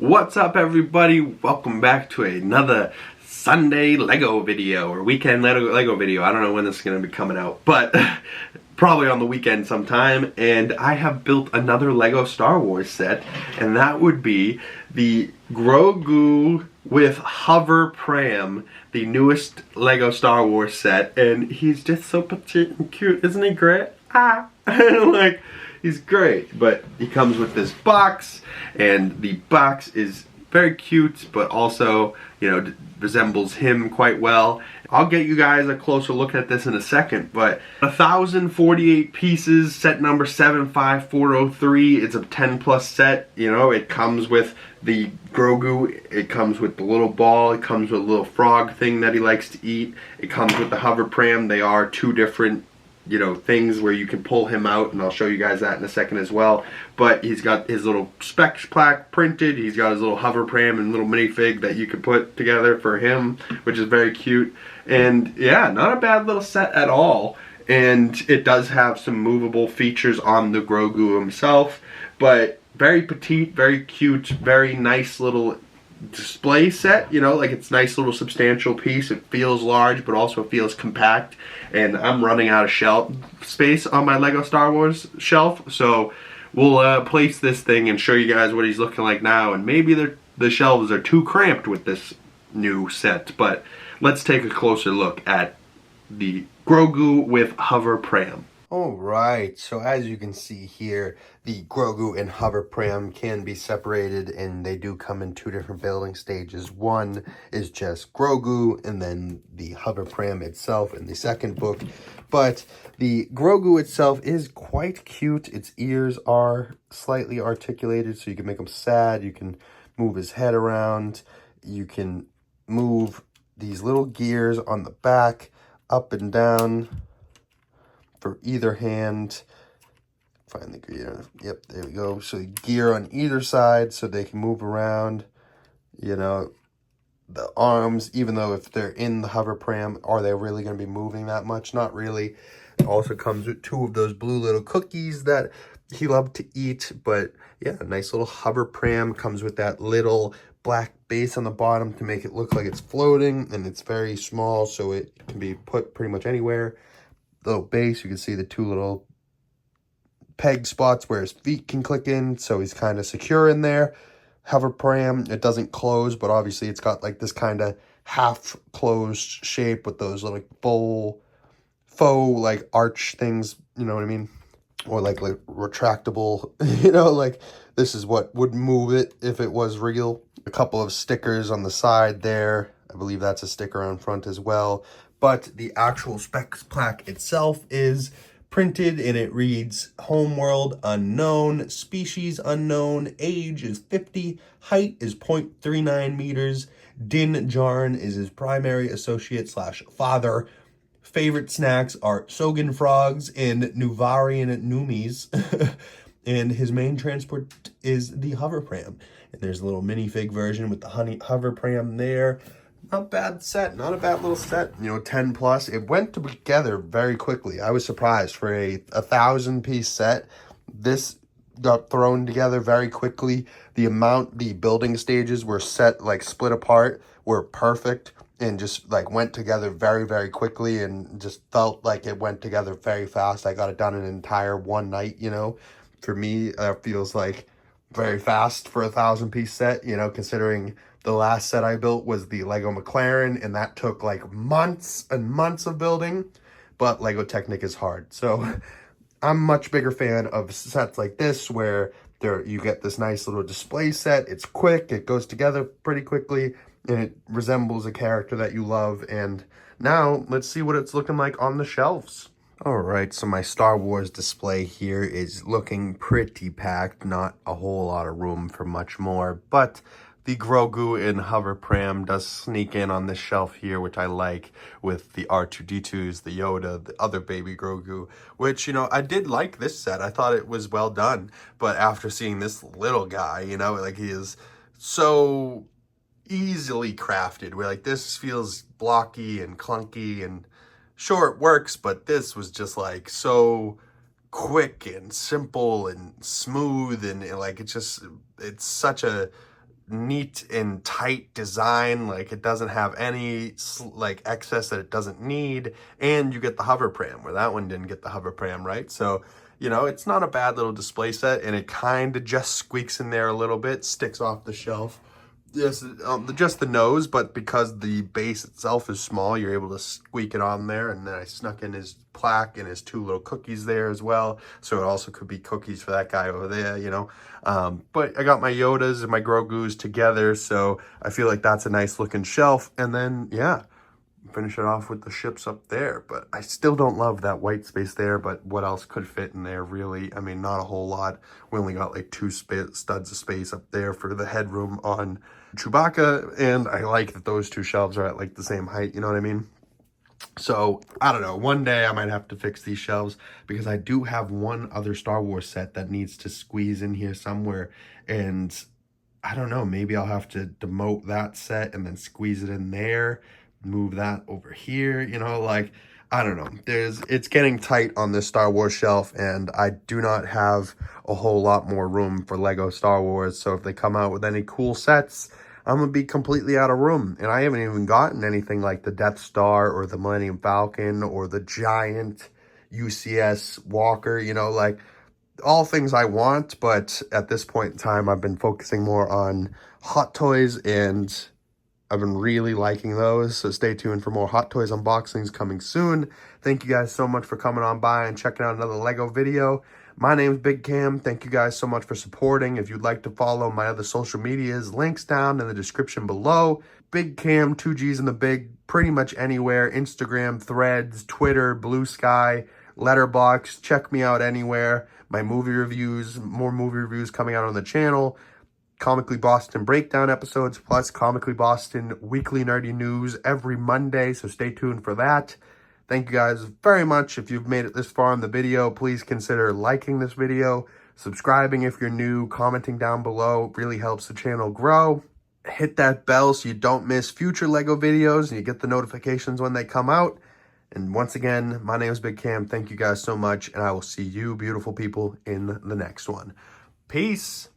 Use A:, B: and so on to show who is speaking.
A: What's up, everybody? Welcome back to another Sunday Lego video or weekend Lego video. I don't know when this is going to be coming out, but probably on the weekend sometime. And I have built another Lego Star Wars set, and that would be the Grogu with Hover Pram, the newest Lego Star Wars set. And he's just so petite and cute, isn't he great? Like, he's great, but he comes with this box, and the box is very cute, but also, you know, resembles him quite well. I'll get you guys a closer look at this in a second, but 1,048 pieces, set number 75403. It's a 10+ set. You know, it comes with the Grogu, it comes with the little ball, it comes with a little frog thing that he likes to eat, it comes with the hover pram. They are two different, you know, things where you can pull him out, and I'll show you guys that in a second as well. But he's got his little specs plaque printed, he's got his little hover pram and little minifig that you can put together for him, which is very cute. And yeah, not a bad little set at all. And it does have some movable features on the Grogu himself, but very petite, very cute, very nice little display set. You know, like, it's a nice little substantial piece. It feels large, but also feels compact. And I'm running out of shelf space on my Lego Star Wars shelf, so we'll place this thing and show you guys what he's looking like now. And maybe the shelves are too cramped with this new set, but let's take a closer look at the Grogu with Hover Pram. Alright, so as you can see here, the Grogu and Hover Pram can be separated, and they do come in two different building stages. One is just Grogu, and then the Hover Pram itself in the second book. But the Grogu itself is quite cute. Its ears are slightly articulated, so you can make him sad, you can move his head around, you can move these little gears on the back up and down for either hand. Find the gear. Yep, there we go. So the gear on either side so they can move around. You know, the arms, even though if they're in the hover pram, are they really going to be moving that much? Not really. It also comes with two of those blue little cookies that he loved to eat. But yeah, a nice little hover pram. Comes with that little black base on the bottom to make it look like it's floating, and it's very small, so it can be put pretty much anywhere. Little base, you can see the two little peg spots where his feet can click in, so he's kind of secure in there. Hover pram, it doesn't close, but obviously it's got like this kind of half closed shape with those little faux like arch things, you know what I mean? Or like retractable, you know, like this is what would move it if it was real. A couple of stickers on the side there. I believe that's a sticker on front as well. But the actual specs plaque itself is printed, and it reads Homeworld Unknown, Species Unknown, Age is 50, Height is 0.39 meters, Din Djarin is his primary associate / father. Favorite snacks are Sogan frogs and Nuvarian Numies. And his main transport is the hover pram. And there's a little minifig version with the hover pram there. Not bad set, not a bad little set. You know, 10+. It went together very quickly. I was surprised for a 1,000-piece set. This got thrown together very quickly. The building stages were set, like split apart, were perfect, and just like went together very, very quickly, and just felt like it went together very fast. I got it done in an entire one night, you know. For me, that feels like very fast for a 1,000-piece set, you know, considering the last set I built was the Lego McLaren, and that took like months and months of building. But Lego Technic is hard. So I'm a much bigger fan of sets like this, where you get this nice little display set. It's quick, it goes together pretty quickly, and it resembles a character that you love. And now let's see what it's looking like on the shelves. Alright, so my Star Wars display here is looking pretty packed. Not a whole lot of room for much more, but the Grogu in hover pram does sneak in on this shelf here, which I like, with the R2-D2s, the Yoda, the other baby Grogu, which, you know, I did like this set. I thought it was well done, but after seeing this little guy, you know, like, he is so easily crafted, where like this feels blocky and clunky, and sure, it works, but this was just like so quick and simple and smooth, and like it's such a neat and tight design. Like, it doesn't have any like excess that it doesn't need. And you get the hover pram, where that one didn't get the hover pram, right? So, you know, it's not a bad little display set, and it kind of just squeaks in there a little bit, sticks off the shelf. Just the nose, but because the base itself is small, you're able to squeak it on there. And then I snuck in his plaque and his 2 little cookies there as well, so it also could be cookies for that guy over there, you know. But I got my Yodas and my Grogus together, so I feel like that's a nice looking shelf. And then, yeah, finish it off with the ships up there. But I still don't love that white space there, but what else could fit in there, really? I mean, not a whole lot. We only got like 2 studs of space up there for the headroom on Chewbacca, and I like that those 2 shelves are at like the same height, you know what I mean? So, I don't know, one day I might have to fix these shelves, because I do have one other Star Wars set that needs to squeeze in here somewhere, and I don't know, maybe I'll have to demote that set and then squeeze it in there, move that over here, you know, like, I don't know. It's getting tight on this Star Wars shelf, and I do not have a whole lot more room for Lego Star Wars. So if they come out with any cool sets, I'm going to be completely out of room. And I haven't even gotten anything like the Death Star or the Millennium Falcon or the giant UCS Walker, you know, like, all things I want. But at this point in time, I've been focusing more on Hot Toys, and I've been really liking those, so stay tuned for more Hot Toys unboxings coming soon. Thank you guys so much for coming on by and checking out another Lego video. My name's Big Cam. Thank you guys so much for supporting. If you'd like to follow my other social medias, links down in the description below. Big Cam, 2 G's in the Big, pretty much anywhere. Instagram, Threads, Twitter, Blue Sky, Letterboxd. Check me out anywhere. My movie reviews, more movie reviews coming out on the channel. Comically Boston breakdown episodes, plus Comically Boston weekly nerdy news every Monday, so stay tuned for that. Thank you guys very much. If you've made it this far in the video, please consider liking this video, subscribing if you're new, commenting down below. It really helps the channel grow. Hit that bell so you don't miss future Lego videos and you get the notifications when they come out. And once again, my name is Big Cam. Thank you guys so much, and I will see you beautiful people in the next one. Peace.